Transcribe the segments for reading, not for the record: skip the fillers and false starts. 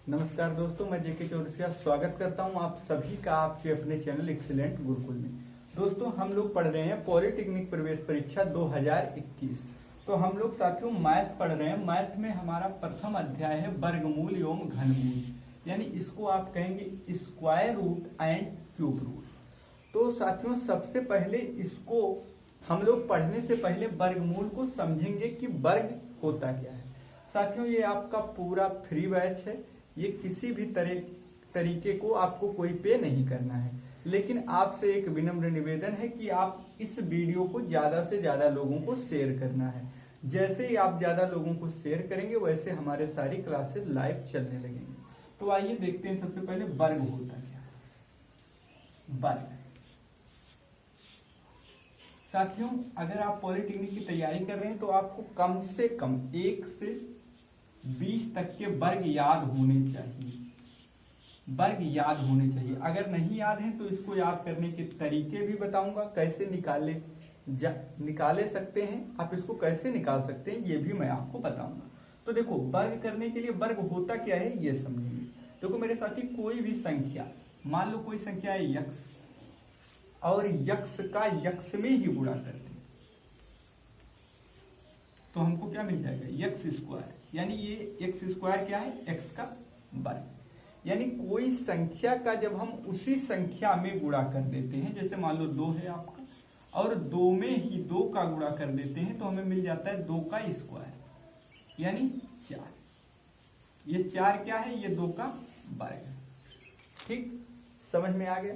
नमस्कार दोस्तों, मैं जेके चौरसिया स्वागत करता हूं आप सभी का आपके अपने चैनल एक्सीलेंट गुरुकुल में। दोस्तों, हम लोग पढ़ रहे हैं पॉलिटेक्निक प्रवेश परीक्षा 2021। तो हम लोग साथियों मैथ पढ़ रहे हैं। मैथ में हमारा प्रथम अध्याय है वर्गमूल एवं घनमूल, यानी इसको आप कहेंगे square root and cube root. तो साथियों सबसे पहले इसको हम लोग पढ़ने से पहले वर्गमूल को समझेंगे कि वर्ग होता क्या है। साथियों ये आपका पूरा फ्री बैच है, ये किसी भी तरीके को आपको कोई पे नहीं करना है, लेकिन आपसे एक विनम्र निवेदन है कि आप इस वीडियो को ज्यादा से ज्यादा लोगों को शेयर करना है। जैसे ही आप ज्यादा लोगों को शेयर करेंगे वैसे हमारे सारी क्लासेस लाइव चलने लगेंगे। तो आइए देखते हैं सबसे पहले वर्ग होता क्या है। वर्ग साथियों अगर आप पॉलिटेक्निक की तैयारी कर रहे हैं तो आपको कम से कम 1 से 20 तक के वर्ग याद होने चाहिए। वर्ग याद होने चाहिए। अगर नहीं याद है तो इसको याद करने के तरीके भी बताऊंगा, कैसे निकाले सकते हैं, आप इसको कैसे निकाल सकते हैं ये भी मैं आपको बताऊंगा। तो देखो वर्ग करने के लिए वर्ग होता क्या है ये समझेंगे। देखो मेरे साथी, कोई भी संख्या, मान लो कोई संख्या है यक्स और यक्स का यक्स में ही गुणा करते हैं तो हमको क्या मिल जाएगा, यक्स स्क्वायर। यानी ये एक्स स्क्वायर क्या है, एक्स का वर्ग। यानी कोई संख्या का जब हम उसी संख्या में गुणा कर देते हैं, जैसे मान लो 2 है आपका और 2 में ही 2 का गुणा कर देते हैं तो हमें मिल जाता है 2 का स्क्वायर यानी 4। ये 4 क्या है, ये 2 का वर्ग। ठीक, समझ में आ गया।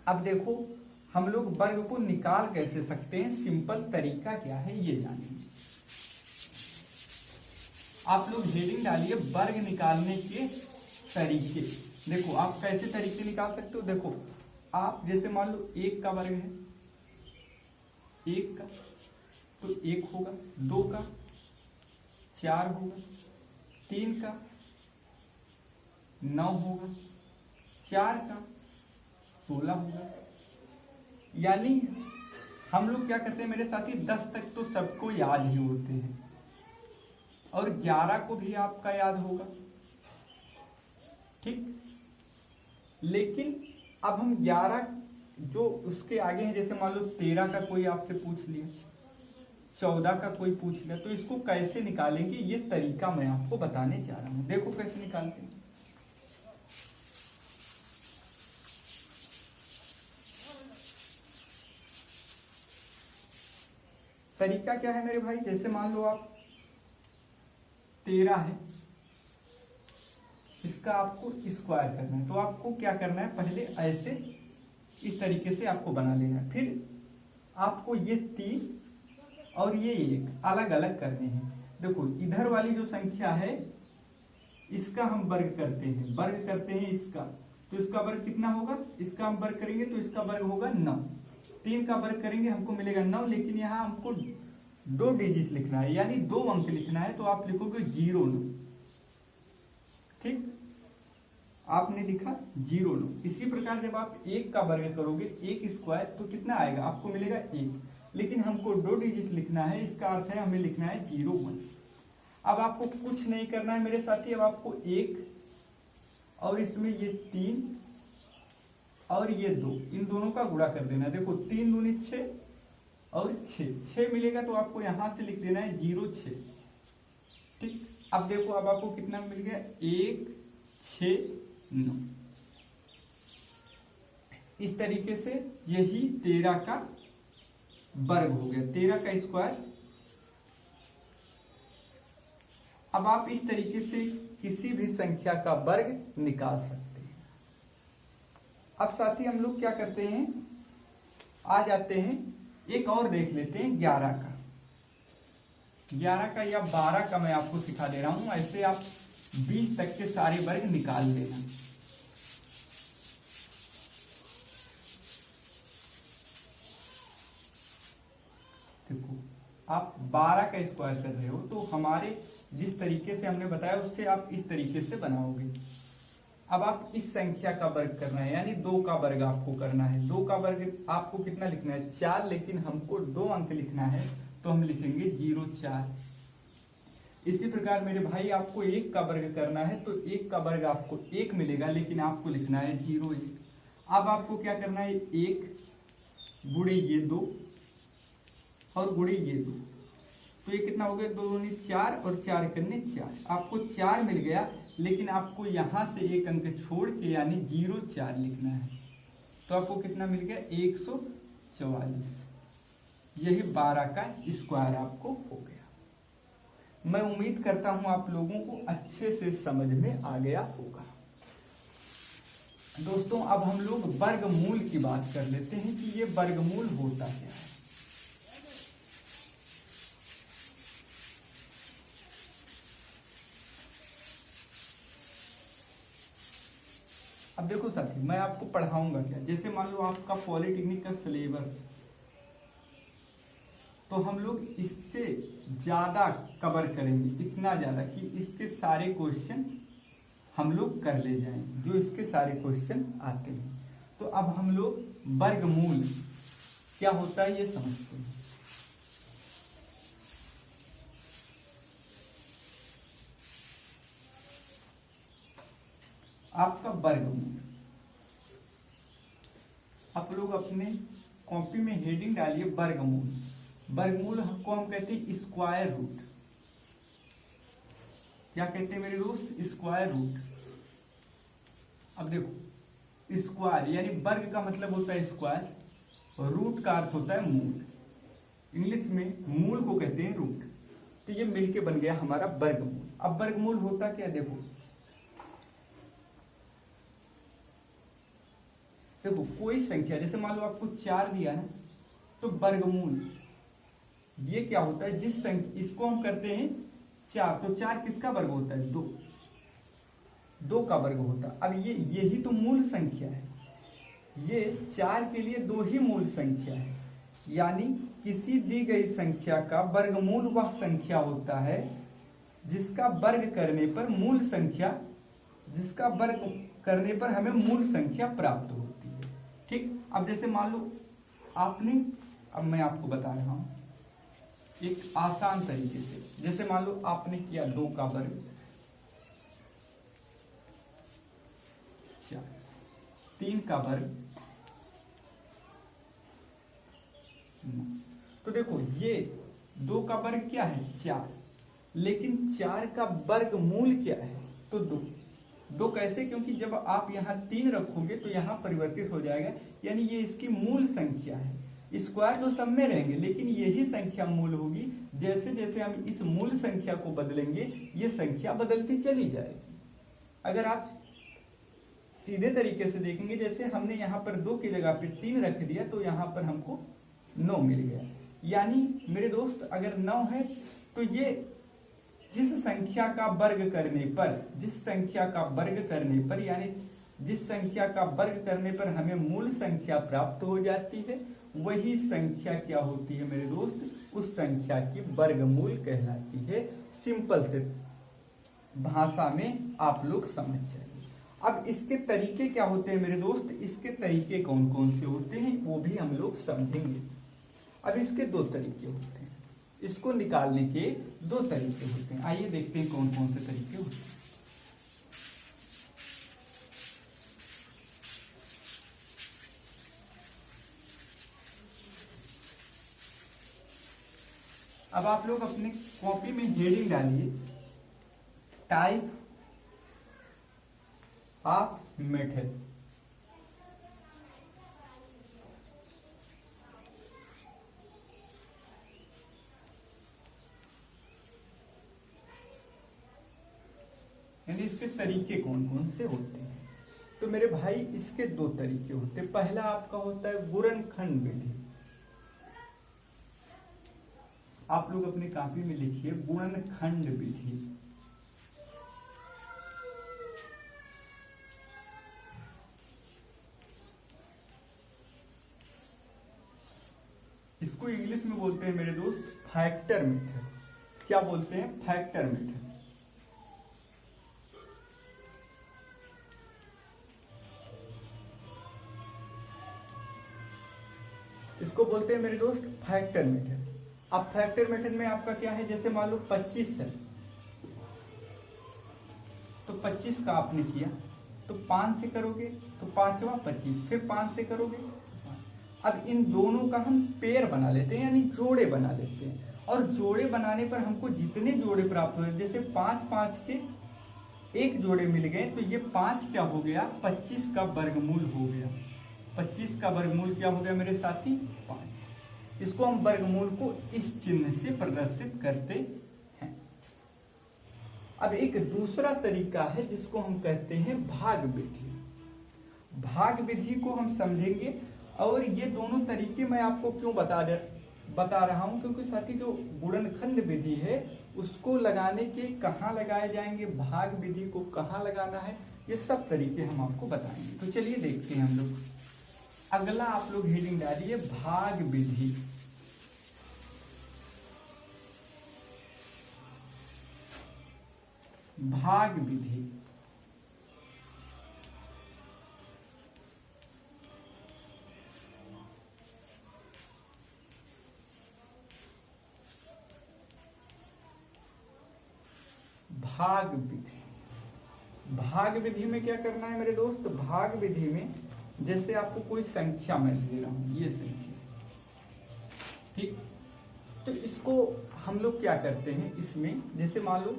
अब देखो हम लोग वर्ग को निकाल कैसे सकते हैं, सिंपल तरीका क्या है ये जानेंगे। आप लोग हेडिंग डालिए वर्ग निकालने के तरीके। देखो आप कैसे तरीके निकाल सकते हो। देखो आप जैसे मान लो 1 का वर्ग है, 1 का तो 1 होगा, 2 का 4 होगा, 3 का 9 होगा, 4 का 16 होगा। यानी हम लोग क्या करते हैं मेरे साथी, 10 तक तो सबको याद ही होते हैं और 11 को भी आपका याद होगा। ठीक, लेकिन अब हम 11 जो उसके आगे हैं, जैसे मान लो 13 का कोई आपसे पूछ लिया, 14 का कोई पूछ लिया, तो इसको कैसे निकालेंगे ये तरीका मैं आपको बताने जा रहा हूं। देखो कैसे निकालते हैं। तरीका क्या है मेरे भाई, जैसे मान लो आप 13 है, इसका आपको स्क्वायर करना है तो आपको क्या करना है, पहले ऐसे इस तरीके से आपको बना लेना है। फिर आपको ये 3 और ये 1 अलग अलग करने हैं। देखो इधर वाली जो संख्या है इसका हम वर्ग करते हैं इसका, तो इसका वर्ग कितना होगा, इसका हम वर्ग करेंगे तो इसका वर्ग होगा 9। 3 का वर्ग करेंगे हमको मिलेगा 9, लेकिन यहाँ हमको 2 डिजिट लिखना है यानी 2 अंक लिखना है तो आप लिखोगे 09। ठीक, आपने लिखा 09। इसी प्रकार जब आप 1 का वर्ग करोगे 1 स्क्वायर तो कितना आएगा, आपको मिलेगा 1, लेकिन हमको 2 डिजिट लिखना है, इसका अर्थ है हमें लिखना है 01। अब आपको कुछ नहीं करना है मेरे साथी, अब आपको 1 और इसमें ये 3 और ये 2, इन दोनों का गुणा कर देना है। देखो 3 दूनी 6 और 6 मिलेगा तो आपको यहां से लिख देना है 06। ठीक, अब देखो अब आपको कितना मिल गया, 1 6 9। इस तरीके से यही 13 का वर्ग हो गया, 13 का स्क्वायर। अब आप इस तरीके से किसी भी संख्या का वर्ग निकाल सकते हैं। अब साथी हम लोग क्या करते हैं, आ जाते हैं एक और देख लेते हैं 11 का। 11 का या 12 का मैं आपको सिखा दे रहा हूं, ऐसे आप 20 तक के सारे वर्ग निकाल लेना। देखो आप 12 का स्क्वायर कर रहे हो तो हमारे जिस तरीके से हमने बताया उससे आप इस तरीके से बनाओगे। अब आप इस संख्या का वर्ग करना है यानी 2 का वर्ग आपको करना है। 2 का वर्ग आपको कितना लिखना है, 4, लेकिन हमको 2 अंक लिखना है तो हम लिखेंगे 04। इसी प्रकार मेरे भाई आपको 1 का वर्ग करना है तो 1 का वर्ग आपको 1 मिलेगा, लेकिन आपको लिखना है 0 1। अब आपको क्या करना है, 1 गुणे ये 2 और गुणे ये 2, तो ये कितना हो गया, 2 दूनी 4 और 4 करने 4, आपको 4 मिल गया। लेकिन आपको यहां से एक अंक छोड़ के यानी 0 4 लिखना है, तो आपको कितना मिल गया, 144। यही 12 का स्क्वायर आपको हो गया। मैं उम्मीद करता हूं आप लोगों को अच्छे से समझ में आ गया होगा। दोस्तों अब हम लोग वर्गमूल की बात कर लेते हैं कि ये वर्गमूल होता क्या है। अब देखो साथी, मैं आपको पढ़ाऊंगा क्या, जैसे मान लो आपका पॉलिटेक्निक का सिलेबस, तो हम लोग इससे ज्यादा कवर करेंगे, इतना ज्यादा कि इसके सारे क्वेश्चन हम लोग कर ले जाएंगे, जो इसके सारे क्वेश्चन आते हैं। तो अब हम लोग वर्गमूल क्या होता है ये समझते हैं। आपका वर्गमूल, आप लोग अपने कॉपी में हेडिंग डालिए वर्गमूल। वर्गमूल को हम कहते हैं स्क्वायर रूट। क्या कहते हैं मेरे दोस्त, स्क्वायर रूट। अब देखो स्क्वायर यानी वर्ग का मतलब होता है स्क्वायर, और रूट का अर्थ होता है मूल। इंग्लिश में मूल को कहते हैं रूट। तो ये मिलके बन गया हमारा वर्गमूल। अब वर्गमूल होता क्या, देखो कोई संख्या, जैसे मान लो आपको 4 दिया है, तो वर्गमूल ये क्या होता है, जिस संख्या, इसको हम करते हैं 4, तो 4 किसका वर्ग होता है, 2 का वर्ग होता है। अब ये यही तो मूल संख्या है, ये 4 के लिए 2 ही मूल संख्या है। यानी किसी दी गई संख्या का वर्गमूल वह संख्या होता है जिसका वर्ग करने पर मूल संख्या, जिसका वर्ग करने पर हमें मूल संख्या प्राप्त होती है। ठीक, अब जैसे मान लो आपने, अब मैं आपको बता रहा हूं एक आसान तरीके से, जैसे मान लो आपने किया 2 का वर्ग 4, 3 का वर्ग 9। तो देखो ये 2 का वर्ग क्या है 4, लेकिन 4 का वर्गमूल क्या है, तो 2 कैसे, क्योंकि जब आप यहाँ 3 रखोगे तो यहाँ परिवर्तित हो जाएगा, यानी ये इसकी मूल संख्या है। स्क्वायर तो सब में रहेंगे, लेकिन यही संख्या मूल होगी। जैसे जैसे हम इस मूल संख्या को बदलेंगे ये संख्या बदलती चली जाएगी। अगर आप सीधे तरीके से देखेंगे, जैसे हमने यहाँ पर 2 की जगह पे 3 रख दिया, तो यहाँ पर हमको 9 मिल गया। यानी मेरे दोस्त अगर 9 है तो ये जिस संख्या का वर्ग करने पर, जिस संख्या का वर्ग करने पर, यानी जिस संख्या का वर्ग करने पर हमें मूल संख्या प्राप्त हो जाती है, वही संख्या क्या होती है मेरे दोस्त, उस संख्या की वर्गमूल कहलाती है। सिंपल से भाषा में आप लोग समझ जाइए। अब इसके तरीके क्या होते हैं मेरे दोस्त, इसके तरीके कौन कौन से होते हैं वो भी हम लोग समझेंगे। अब इसके 2 तरीके होते हैं, इसको निकालने के 2 तरीके होते हैं। आइए देखते हैं कौन कौन से तरीके होते हैं। अब आप लोग अपने कॉपी में हेडिंग डालिए टाइप ऑफ मेथड। यानी इसके तरीके कौन कौन से होते हैं। तो मेरे भाई इसके 2 तरीके होते हैं। पहला आपका होता है गुणनखंड विधि। आप लोग अपनी कॉपी में लिखिए गुणनखंड विधि। इसको इंग्लिश में बोलते हैं मेरे दोस्त फैक्टर मेथड। क्या बोलते हैं, फैक्टर मेथड। इसको बोलते हैं मेरे दोस्त फैक्टर मेथड। अब फैक्टर मेथड में आपका क्या है, जैसे मान लो 25 है 25 का आपने किया तो 5 से करोगे तो 5वां 25, फिर 5 से करोगे। अब इन दोनों का हम पेयर बना लेते हैं, यानी जोड़े बना लेते हैं। और जोड़े बनाने पर हमको जितने जोड़े प्राप्त हुए, जैसे 5 5 के एक जोड़े मिल गए, तो ये 5 क्या हो गया, 25 का वर्गमूल हो गया। 25 का वर्गमूल क्या हो गया मेरे साथी, 5। इसको हम वर्गमूल को इस चिन्ह से प्रदर्शित करते हैं। अब एक दूसरा तरीका है जिसको हम कहते हैं भाग विधि। भाग विधि को हम समझेंगे, और ये दोनों तरीके मैं आपको क्यों बता रहा हूं, क्योंकि साथी जो गुणनखंड विधि है उसको लगाने के कहाँ लगाए जाएंगे, भाग विधि को कहाँ लगाना है, ये सब तरीके हम आपको बताएंगे। तो चलिए देखते हैं हम लोग। अगला आप लोग हेडिंग डालिए भाग विधि। भाग विधि भाग विधि। भाग विधि में क्या करना है मेरे दोस्त, भाग विधि में जैसे आपको कोई संख्या मैं दे रहा हूं, ये संख्या, ठीक, तो इसको हम लोग क्या करते हैं, इसमें जैसे मान लो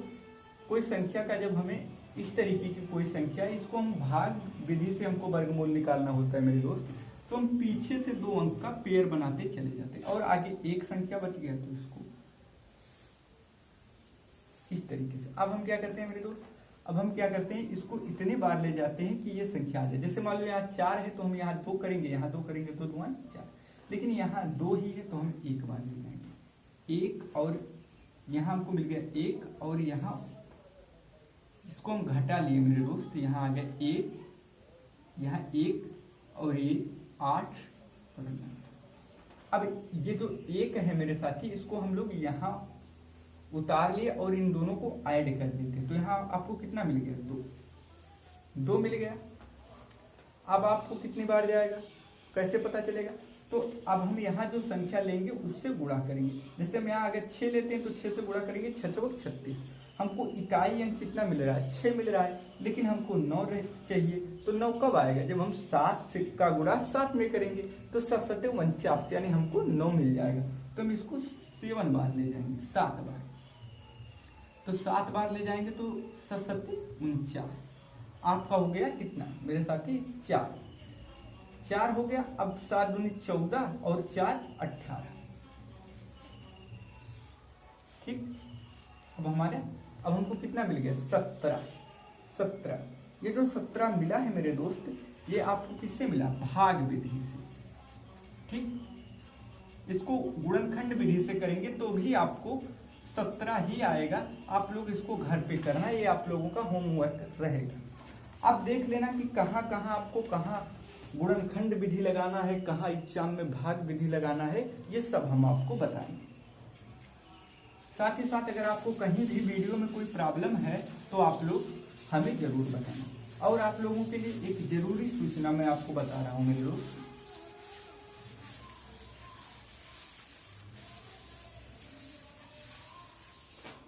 कोई संख्या का, जब हमें इस तरीके की कोई संख्या, इसको हम भाग विधि से हमको वर्गमूल निकालना होता है मेरे दोस्त, तो हम पीछे से 2 अंक का पेयर बनाते चले जाते हैं, और आगे एक संख्या बच गया तो इसको इस तरीके से। अब हम क्या करते हैं मेरे दोस्त, अब हम क्या करते हैं, इसको इतने बार ले जाते हैं कि ये संख्या आ जाए। जैसे मान लो यहाँ 4 है तो हम यहाँ 2 करेंगे, यहाँ 2 करेंगे तो 2 4, लेकिन यहाँ 2 ही है तो हम 1 बार ले जाएंगे, 1, और यहाँ हमको मिल गया 1, और यहाँ इसको हम घटा लिए मेरे दोस्त, यहाँ आ गया 1, यहाँ 1 और ये 8। अब ये जो 1 है मेरे साथी, इसको हम लोग यहाँ उतार लिए और इन दोनों को ऐड कर देते, तो यहाँ आपको कितना मिल गया, 2 मिल गया। अब आपको कितनी बार जाएगा, कैसे पता चलेगा, तो अब हम यहाँ जो संख्या लेंगे उससे गुणा करेंगे। जैसे हम यहाँ अगर 6 लेते हैं तो 6 से गुणा करेंगे, 6 6 36। हमको इकाई अंक कितना मिल रहा है, 6 मिल रहा है, लेकिन हमको 9 चाहिए, तो 9 कब आएगा, जब हम 7 का गुणा 7 में करेंगे, तो 7 7 49, यानी हमको 9 मिल जाएगा। तो हम इसको 7 बार ले जाएंगे, 7 बार, तो 7 बार ले जाएंगे तो 7 7 49, आपका हो गया कितना मेरे साथी, 4 हो गया। अब 7 दूनी 14 और 4 18, ठीक। अब हमको कितना मिल गया, 17। ये जो 17 मिला है मेरे दोस्त, ये आपको किससे मिला, भाग विधि से, ठीक। इसको गुणनखंड विधि से करेंगे तो भी आपको 17 ही आएगा। आप लोग इसको घर पे करना, ये आप लोगों का होमवर्क रहेगा। अब देख लेना कि कहाँ कहाँ आपको कहाँ गुणनखंड विधि लगाना है, कहाँ एग्जाम में भाग विधि लगाना है, ये सब हम आपको बताएंगे। साथ ही साथ अगर आपको कहीं भी वीडियो में कोई प्रॉब्लम है तो आप लोग हमें जरूर बताएं। और आप लोगों के लिए एक जरूरी सूचना मैं आपको बता रहा हूँ मेरे दोस्त,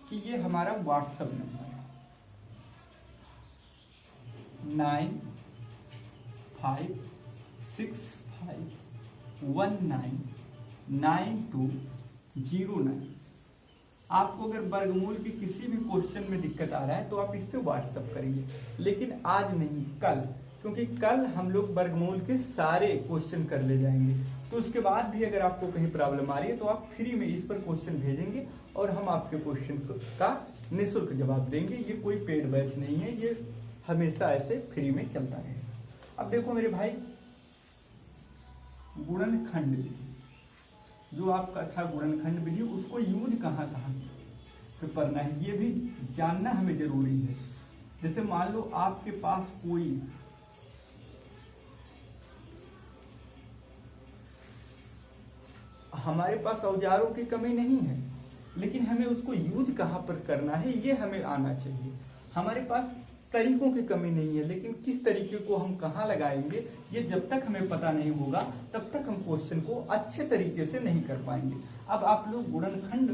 कि ये हमारा व्हाट्सएप नंबर है 9565199209। आपको अगर वर्गमूल की किसी भी क्वेश्चन में दिक्कत आ रहा है तो आप इस पे व्हाट्सएप करेंगे, लेकिन आज नहीं, कल, क्योंकि कल हम लोग वर्गमूल के सारे क्वेश्चन कर ले जाएंगे। तो उसके बाद भी अगर आपको कहीं प्रॉब्लम आ रही है तो आप फ्री में इस पर क्वेश्चन भेजेंगे और हम आपके क्वेश्चन का निःशुल्क जवाब देंगे। ये कोई पेड बैच नहीं है, ये हमेशा ऐसे फ्री में चलता रहेगा। अब देखो मेरे भाई, गुणनखंड विधि जो आपका था, गुणनखंड विधि, उसको यूज कहाँ कहाँ करना है ये भी जानना हमें जरूरी है। जैसे मान लो आपके पास कोई हमारे पास औजारों की कमी नहीं है, लेकिन हमें उसको यूज कहाँ पर करना है ये हमें आना चाहिए। हमारे पास तरीकों की कमी नहीं है, लेकिन किस तरीके को हम कहाँ लगाएंगे ये जब तक हमें पता नहीं होगा तब तक हम क्वेश्चन को अच्छे तरीके से नहीं कर पाएंगे। अब आप लोग गुणनखंड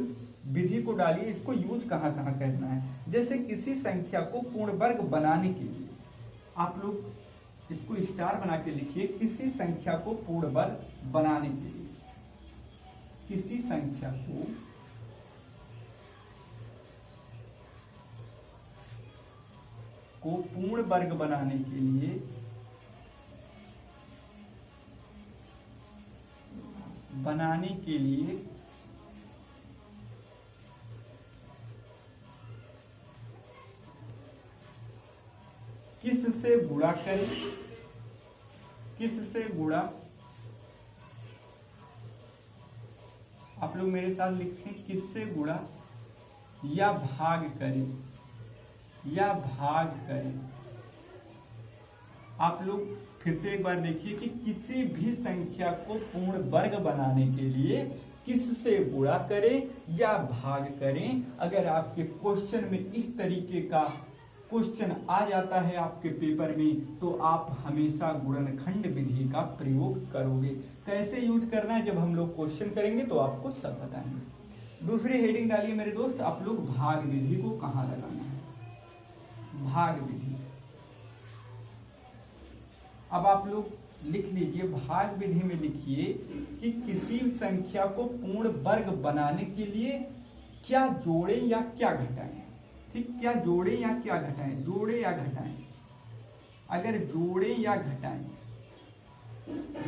विधि को डालिए, इसको यूज कहाँ कहाँ करना है। जैसे किसी संख्या को पूर्ण वर्ग बनाने के लिए आप लोग इसको स्टार बना के लिखिए, किसी संख्या को पूर्ण वर्ग बनाने के लिए, किसी संख्या को पूर्ण वर्ग बनाने के लिए किससे गुणा करें, किससे गुणा, आप लोग मेरे साथ लिखें, किससे गुणा या भाग करें, या भाग करें। आप लोग फिर से एक बार देखिए कि किसी भी संख्या को पूर्ण वर्ग बनाने के लिए किससे गुणा करें या भाग करें। अगर आपके क्वेश्चन में इस तरीके का क्वेश्चन आ जाता है आपके पेपर में, तो आप हमेशा गुणनखंड विधि का प्रयोग करोगे। कैसे यूज करना है जब हम लोग क्वेश्चन करेंगे तो आपको सब बताएंगे। दूसरी हेडिंग डालिए मेरे दोस्त, आप लोग भाग विधि को कहाँ लगाना है, भाग विधि। अब आप लोग लिख लीजिए, भाग विधि में लिखिए कि किसी संख्या को पूर्ण वर्ग बनाने के लिए क्या जोड़ें या क्या घटाएं। ठीक, क्या जोड़ें या क्या घटाएं, जोड़े या घटाएं। अगर जोड़े या घटाएं,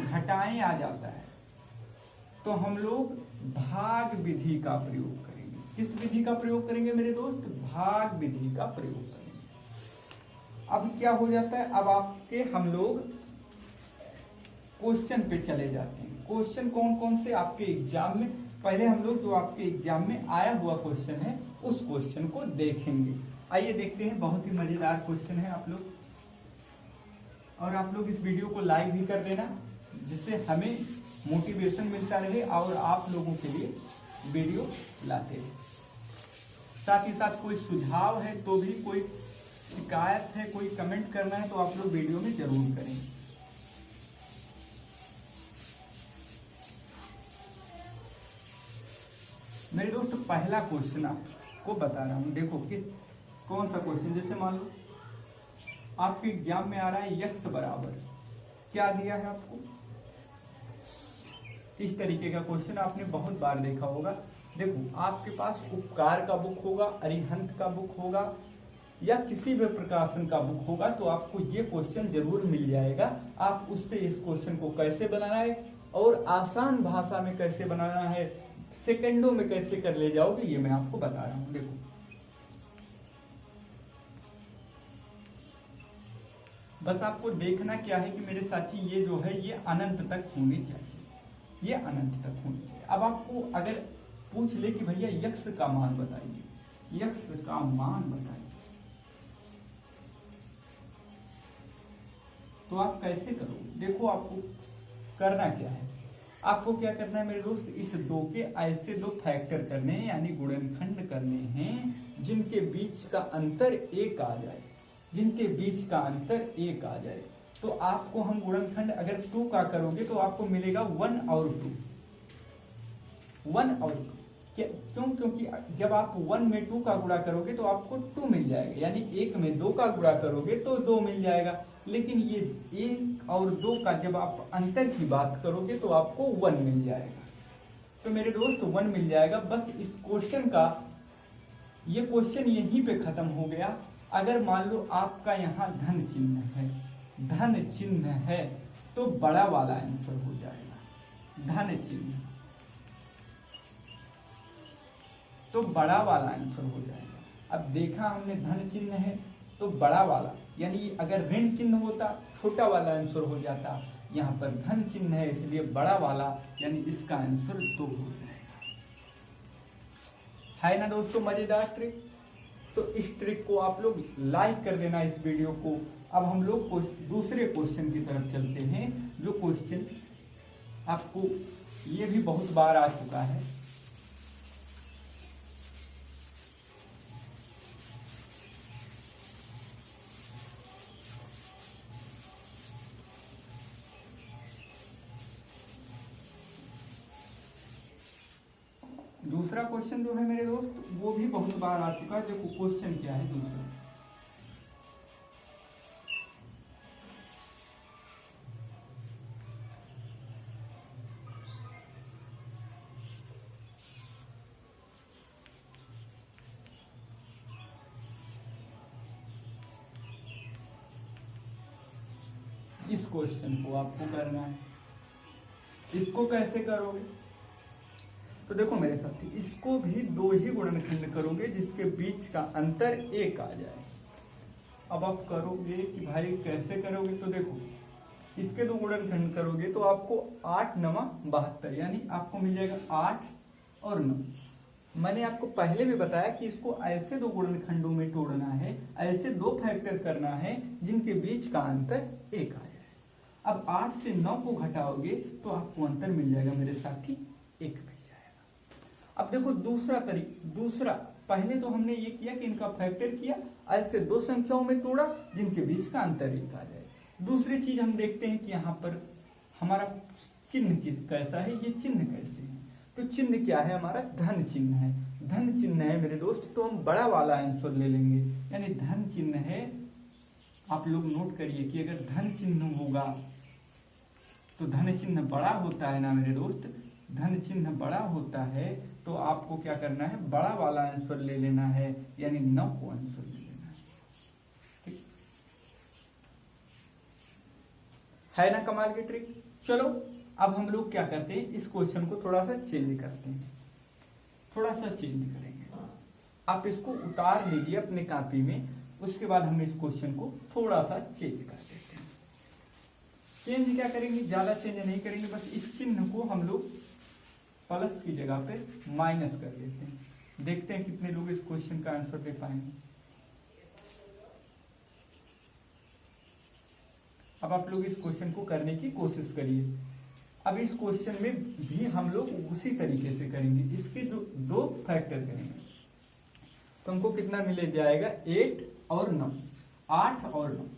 घटाएं आ जाता है तो हम लोग भाग विधि का प्रयोग करेंगे। किस विधि का प्रयोग करेंगे मेरे दोस्त, भाग विधि का प्रयोग करेंगे। अब क्या हो जाता है, अब आपके हम लोग क्वेश्चन पे चले जाते हैं। क्वेश्चन कौन कौन से आपके एग्जाम में, पहले हम लोग जो आपके एग्जाम में आया हुआ क्वेश्चन है उस क्वेश्चन को देखेंगे। आइए देखते हैं, बहुत ही मजेदार क्वेश्चन है आप लोग, और आप लोग इस वीडियो को लाइक भी कर देना जिससे हमें मोटिवेशन मिलता रहे और आप लोगों के लिए वीडियो लाते रहे। साथ ही साथ कोई सुझाव है तो भी, कोई शिकायत है, कोई कमेंट करना है तो आप लोग वीडियो में जरूर करें। मेरे दोस्त पहला क्वेश्चन आपको बता रहा हूं, देखो किस कौन सा क्वेश्चन। जैसे मान लो आपके एग्जाम में आ रहा है यक्स बराबर, क्या दिया है आपको, इस तरीके का क्वेश्चन आपने बहुत बार देखा होगा। देखो आपके पास उपकार का बुक होगा, अरिहंत का बुक होगा या किसी भी प्रकाशन का बुक होगा, तो आपको ये क्वेश्चन जरूर मिल जाएगा। आप उससे इस क्वेश्चन को कैसे बनाना है और आसान भाषा में कैसे बनाना है, सेकंडों में कैसे कर ले जाओगे, ये मैं आपको बता रहा हूं। देखो बस आपको देखना क्या है कि मेरे साथी ये जो है ये अनंत तक होनी चाहिए, ये अनंत तक होनी चाहिए। अब आपको अगर पूछ ले कि भैया यक्स का मान बताइए, यक्स का मान बताइए, तो आप कैसे करोगे। देखो आपको करना क्या है, आपको क्या करना है मेरे दोस्त, इस दो के ऐसे दो फैक्टर करने हैं यानी गुणनखंड करने हैं जिनके बीच का अंतर एक आ जाए, जिनके बीच का अंतर एक आ जाए। तो आपको हम गुणनखंड अगर 2 का करोगे तो आपको मिलेगा 1 और 2, 1 और 2। क्यों, क्योंकि जब आप 1 में 2 का गुणा करोगे तो आपको 2 मिल जाएगा, यानी 1 में 2 का गुणा करोगे तो 2 मिल जाएगा। लेकिन ये 1 और 2 का जब आप अंतर की बात करोगे तो आपको 1 मिल जाएगा। तो मेरे दोस्त 1 मिल जाएगा। बस इस क्वेश्चन का, ये क्वेश्चन यहीं पे खत्म हो गया। अगर मान लो आपका यहाँ धन चिन्ह है, धन चिन्ह है तो बड़ा वाला आंसर हो जाएगा, धन चिन्ह तो बड़ा वाला आंसर हो जाएगा। अब देखा हमने धन चिन्ह है तो बड़ा वाला, यानी अगर ऋण चिन्ह होता छोटा वाला आंसर हो जाता, यहाँ पर धन चिन्ह है इसलिए बड़ा वाला, यानी इसका आंसर 2 हो जाएगा। है ना दोस्तों मजेदार ट्रिक। तो इस ट्रिक को आप लोग लाइक कर देना इस वीडियो को। अब हम लोग दूसरे क्वेश्चन की तरफ चलते हैं, जो क्वेश्चन आपको ये भी बहुत बार आ चुका है। दूसरा क्वेश्चन जो है मेरे दोस्त वो भी बहुत बार आ चुका है। देखो क्वेश्चन क्या है दूसरा, इस क्वेश्चन को आपको करना है। इसको कैसे करोगे? तो देखो मेरे साथी, इसको भी दो ही गुणनखंड करोगे जिसके बीच का अंतर 1 आ जाए। अब आप करोगे कि भाई कैसे करोगे, तो देखो इसके दो गुणनखंड करोगे तो आपको 8 9 72, यानी आपको मिल जाएगा 8 और 9। मैंने आपको पहले भी बताया कि इसको ऐसे दो गुणनखंडों में तोड़ना है, ऐसे दो फैक्टर करना है जिनके बीच का अंतर 1 आ जाए। अब 8 से 9 को घटाओगे तो आपको अंतर मिल जाएगा मेरे साथी 1 मिल जाएगा। अब देखो दूसरा पहले तो हमने ये किया कि इनका फैक्टर किया, ऐसे दो संख्याओं में तोड़ा जिनके बीच का अंतर 1 आ जाए। दूसरी चीज हम देखते हैं कि यहाँ पर हमारा चिन्ह कैसा है, ये चिन्ह कैसे है। तो चिन्ह क्या है हमारा, धन चिन्ह है। धन चिन्ह है मेरे दोस्त, तो हम बड़ा वाला आंसर ले लेंगे, यानी धन चिन्ह है। आप लोग नोट करिए कि अगर धन चिन्ह होगा तो धन चिन्ह बड़ा होता है ना मेरे दोस्त, धन चिन्ह बड़ा होता है तो आपको क्या करना है, बड़ा वाला आंसर ले लेना है, यानी 9 को आंसर ले लेना है। ठीक है ना कमाल की ट्रिक। चलो अब हम लोग क्या करते हैं, इस क्वेश्चन को थोड़ा सा चेंज करते हैं, थोड़ा सा चेंज करेंगे। आप इसको उतार लीजिए अपने कॉपी में, उसके बाद हम इस क्वेश्चन को थोड़ा सा चेंज कर देते हैं। चेंज क्या करेंगे, ज्यादा चेंज नहीं करेंगे, बस इस चिन्ह को हम लोग प्लस की जगह पे माइनस कर देते हैं। देखते हैं कितने लोग इस क्वेश्चन का आंसर दे पाएंगे। अब आप लोग इस क्वेश्चन को करने की कोशिश करिए। अब इस क्वेश्चन में भी हम लोग उसी तरीके से करेंगे, इसके दो फैक्टर करेंगे। तो हमको कितना मिले जाएगा, 8 और 9, 8 और 9।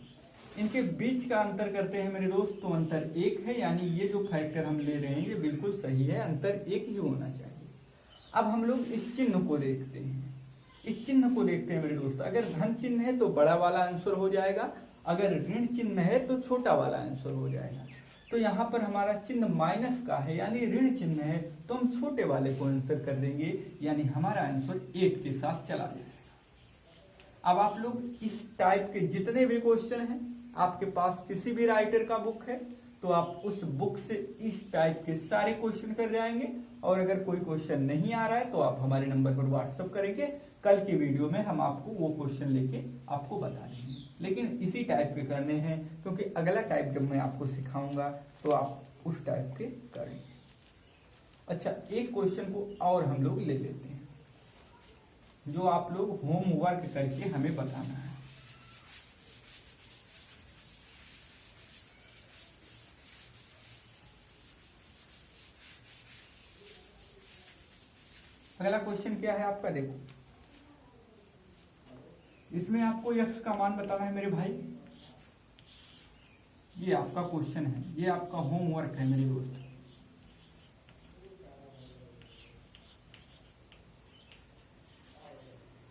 इनके बीच का अंतर करते हैं मेरे दोस्त, तो अंतर 1 है, यानी ये जो फैक्टर हम ले रहे हैं ये बिल्कुल सही है, अंतर 1 ही होना चाहिए। अब हम लोग इस चिन्ह को देखते हैं, इस चिन्ह को देखते हैं मेरे दोस्त। अगर धन चिन्ह है तो बड़ा वाला आंसर हो जाएगा, अगर ऋण चिन्ह है तो छोटा वाला आंसर हो जाएगा। तो यहाँ पर हमारा चिन्ह माइनस का है, यानी ऋण चिन्ह है, तो हम छोटे वाले को आंसर कर देंगे, यानी हमारा आंसर 8 के साथ चला जाएगा। अब आप लोग इस टाइप के जितने भी क्वेश्चन हैं, आपके पास किसी भी राइटर का बुक है तो आप उस बुक से इस टाइप के सारे क्वेश्चन कर जाएंगे। और अगर कोई क्वेश्चन नहीं आ रहा है तो आप हमारे नंबर पर व्हाट्सएप करेंगे, कल की वीडियो में हम आपको वो क्वेश्चन लेके आपको बता देंगे। लेकिन इसी टाइप के करने हैं, क्योंकि अगला टाइप जब मैं आपको सिखाऊंगा तो आप उस टाइप के करेंगे। अच्छा, एक क्वेश्चन को और हम लोग ले लेते हैं, जो आप लोग होमवर्क करके हमें बताना है। अगला क्वेश्चन क्या है आपका, देखो इसमें आपको x का मान बताना है मेरे भाई। ये आपका क्वेश्चन है, ये आपका होमवर्क है मेरे दोस्त।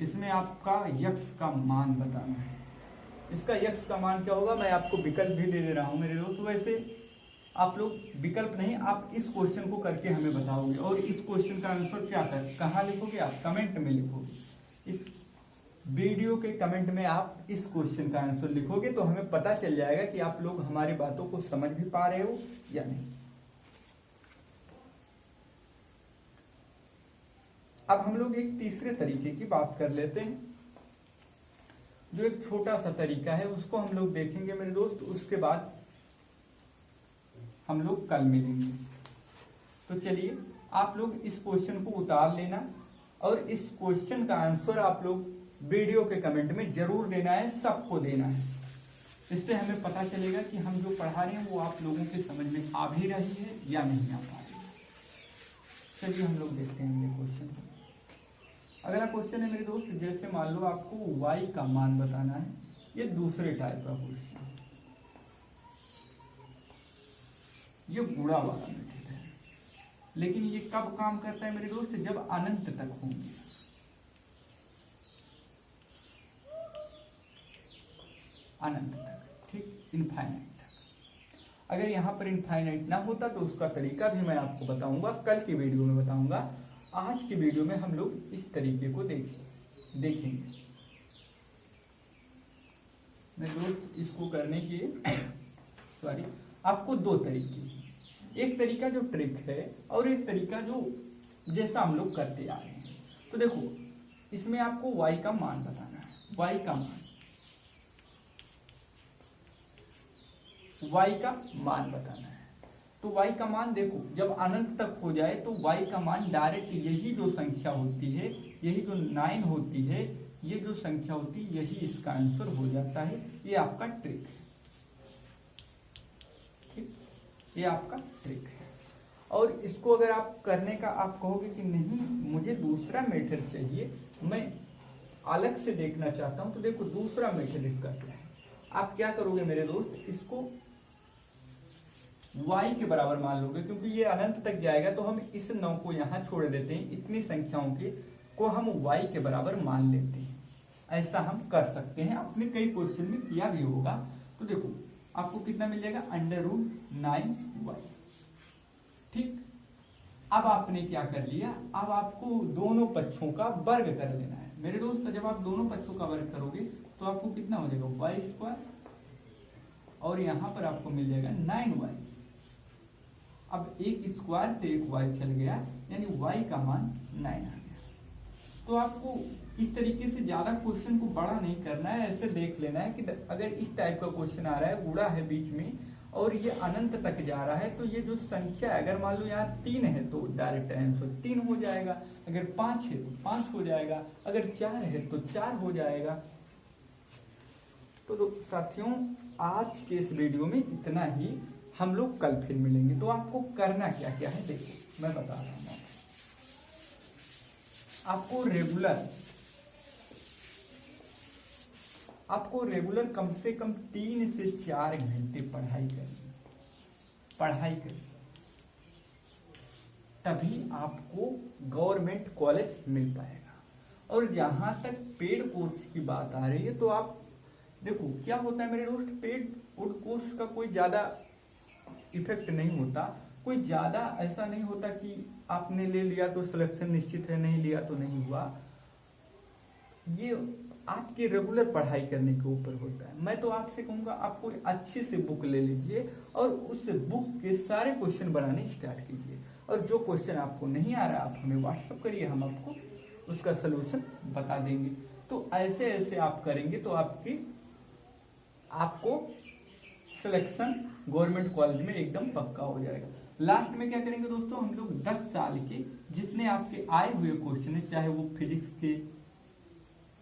इसमें आपका x का मान बताना है। इसका x का मान क्या होगा, मैं आपको विकल्प भी दे रहा हूं मेरे दोस्त। वैसे आप लोग विकल्प नहीं, आप इस क्वेश्चन को करके हमें बताओगे, और इस क्वेश्चन का आंसर क्या कर कहाँ लिखोगे, आप कमेंट में लिखोगे। इस वीडियो के कमेंट में आप इस क्वेश्चन का आंसर लिखोगे तो हमें पता चल जाएगा कि आप लोग हमारी बातों को समझ भी पा रहे हो या नहीं। अब हम लोग एक तीसरे तरीके की बात कर लेते हैं, जो एक छोटा सा तरीका है, उसको हम लोग देखेंगे मेरे दोस्त। उसके बाद हम लोग कल मिलेंगे। तो चलिए आप लोग इस क्वेश्चन को उतार लेना, और इस क्वेश्चन का आंसर आप लोग वीडियो के कमेंट में जरूर देना है, सबको देना है। इससे हमें पता चलेगा कि हम जो पढ़ा रहे हैं वो आप लोगों के समझ में आ भी रही है या नहीं आ पा रही है। चलिए हम लोग देखते हैं ये क्वेश्चन। अगला क्वेश्चन है मेरे दोस्त, जैसे मान लो आपको y का मान बताना है। ये दूसरे टाइप का क्वेश्चन है, ये गुणा वाला मेथड है। लेकिन ये कब काम करता है मेरे दोस्त, जब अनंत तक होंगे। अनंत तक, ठीक, इनफाइनाइट तक। अगर यहाँ पर इनफाइनाइट ना होता तो उसका तरीका भी मैं आपको बताऊंगा, कल की वीडियो में बताऊंगा। आज की वीडियो में हम लोग इस तरीके को देखेंगे। मेरे दोस्त इसको करने के सॉरी आपको दो तरीके, एक तरीका जो ट्रिक है और एक तरीका जो जैसा हम लोग करते आ रहे हैं। तो देखो इसमें आपको y का मान बताना है, y का मान बताना है। तो y का मान देखो जब अनंत तक हो जाए तो y का मान डायरेक्ट यही जो संख्या होती है, यही जो 9 होती है, ये जो संख्या होती है यही इसका आंसर हो जाता है। ये आपका ट्रिक है, ठीक, ये आपका ट्रिक है। और इसको अगर आप करने का आप कहोगे कि नहीं मुझे दूसरा मेथड चाहिए, मैं अलग से देखना चाहता हूं, तो देखो दूसरा मेथड इसका क्या है। आप क्या करोगे मेरे दोस्त, इसको y के बराबर मान लोगे, क्योंकि ये अनंत तक जाएगा तो हम इस 9 को यहाँ छोड़ देते हैं, इतनी संख्याओं के को हम y के बराबर मान लेते हैं। ऐसा हम कर सकते हैं, आपने कई क्वेश्चन में किया भी होगा। तो देखो आपको कितना मिल जाएगा, √9y, ठीक। अब आपने क्या कर लिया, अब आपको दोनों पक्षों का वर्ग कर लेना है मेरे दोस्त। जब आप दोनों पक्षों का वर्ग करोगे तो आपको कितना हो जाएगा, y² और यहाँ पर आपको मिल जाएगा 9y। अब एक स्क्वायर से एक y चल गया, यानी y का मान 9 आ गया। तो आपको इस तरीके से ज्यादा क्वेश्चन को बड़ा नहीं करना है, ऐसे देख लेना है कि अगर इस टाइप का क्वेश्चन आ रहा है, गुणा है बीच में और ये अनंत तक जा रहा है, तो ये जो संख्या है, अगर मान लो यहाँ 3 है तो डायरेक्ट आंसर 3 हो जाएगा, अगर 5 है तो 5 हो जाएगा, अगर 4 है तो 4 हो जाएगा। तो साथियों आज के इस वीडियो में इतना ही, हम लोग कल फिर मिलेंगे। तो आपको करना क्या क्या है देखो मैं बता रहा हूँ। आपको रेगुलर कम से कम 3 से 4 घंटे पढ़ाई करनी, तभी आपको गवर्नमेंट कॉलेज मिल पाएगा। और जहां तक पेड कोर्स की बात आ रही है, तो आप देखो क्या होता है मेरे दोस्त, पेड कोर्स का कोई ज्यादा इफेक्ट नहीं होता, कोई ज्यादा ऐसा नहीं होता कि आपने ले लिया तो सिलेक्शन निश्चित है, नहीं लिया तो नहीं हुआ। ये आपके रेगुलर पढ़ाई करने के ऊपर होता है। मैं तो आपसे कहूंगा आप कोई अच्छी से बुक ले लीजिए और उस बुक के सारे क्वेश्चन बनाने स्टार्ट कीजिए, और जो क्वेश्चन आपको नहीं आ रहा आप हमें व्हाट्सएप करिए, हम आपको उसका सलूशन बता देंगे। तो ऐसे ऐसे आप करेंगे तो आपको सिलेक्शन गवर्नमेंट कॉलेज में एकदम पक्का हो जाएगा। लास्ट में क्या करेंगे दोस्तों, हम लोग 10 साल के जितने आपके आए हुए क्वेश्चन है, चाहे वो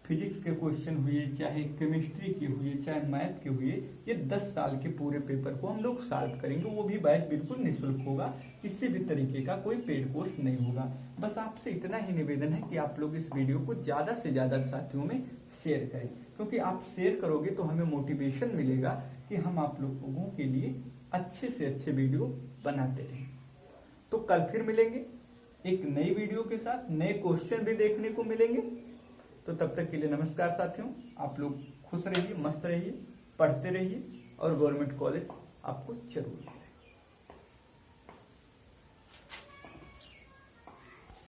फिजिक्स के क्वेश्चन हुए, चाहे केमिस्ट्री के हुए, चाहे मैथ के हुए, ये 10 साल के पूरे पेपर को हम लोग सॉल्व करेंगे। वो भी बैच बिल्कुल निःशुल्क होगा, किसी भी तरीके का कोई पेड कोर्स नहीं होगा। बस आपसे इतना ही निवेदन है कि आप लोग इस वीडियो को ज्यादा से ज्यादा साथियों में शेयर करें, क्योंकि आप शेयर करोगे तो हमें मोटिवेशन मिलेगा कि हम आप लोगों के लिए अच्छे से अच्छे वीडियो बनाते रहें। तो कल फिर मिलेंगे एक नई वीडियो के साथ, नए क्वेश्चन भी देखने को मिलेंगे। तो तब तक के लिए नमस्कार साथियों, आप लोग खुश रहिए, मस्त रहिए, पढ़ते रहिए और गवर्नमेंट कॉलेज आपको जरूर